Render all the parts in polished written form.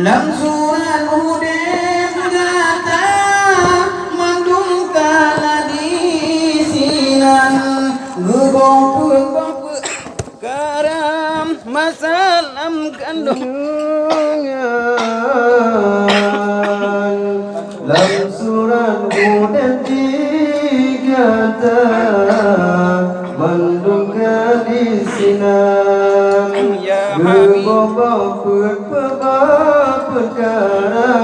Langsuran udep gata mandungkala di sinan gebong karam masalam kandung langsuran udep gata mandungkala di sinan gebong perkara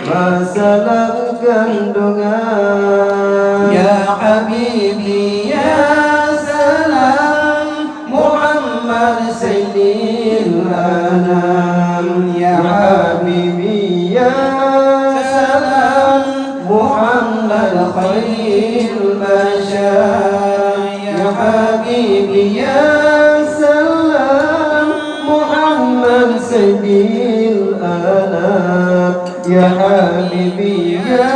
masalah kandungan ya habibi ya salam Muhammad sayyidil anam ya habibi ya salam Muhammad khairul bashar ya habibi ya salam Muhammad sayyidil anam ya habibi ya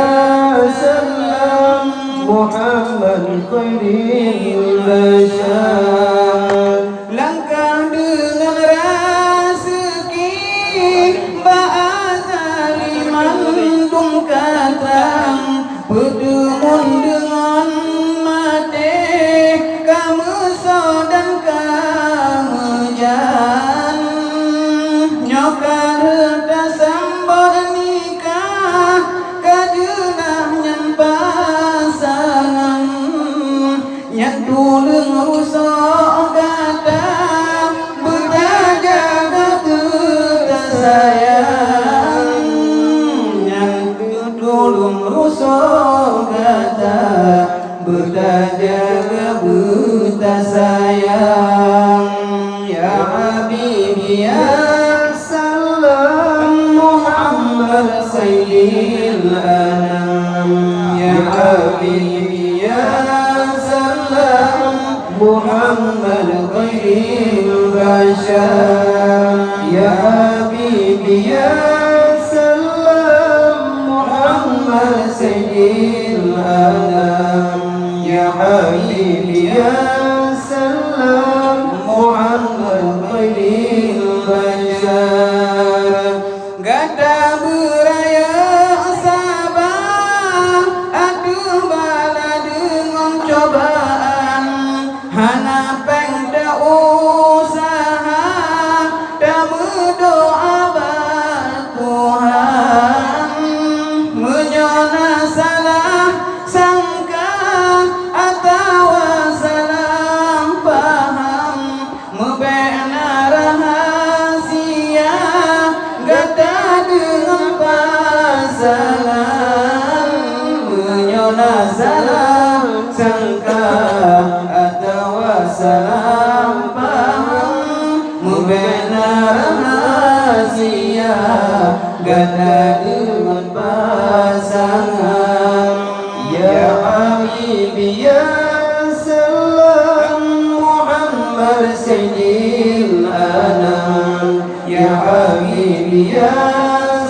salam Muhammad khairul bashar langkah dengan rezeki ba'azali mandung katang berdemun dengan mati kamu sodan kamu jan nyokar dasambor nikah kajenah nyan pasangan nyan tulung rusok kata berjaga kita sayang nyan tulung rusok kata berjaga kita sayang ya habibi ya salam Muhammad sayyidil anam ya habibi ya salam Muhammad khairul bashar ya habibi ya salam Muhammad sayyidil anam ya habibi ya salam Muhammad khairul bashar gada beraya sabar aduh bala dengan cobaan hana pengda usaha dan berdoa Tuhan menyona salah sangka atau salah paham membina rahasia gada dengan pasangan menyona salah sangka atau salah paham membina rahasia gada dengan pasangan ya habibi ya salam Muhammad sayyidil anam ya habibi ya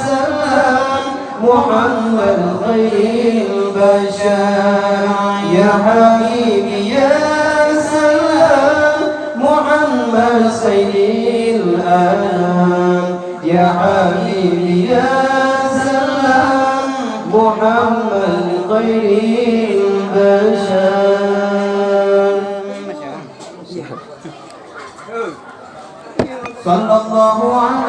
salam Muhammad khairul bashar ya habibi ya salam Muhammad sayyidil anam ya habibi ya salam Muhammad khairul bashar sallallahu alaihi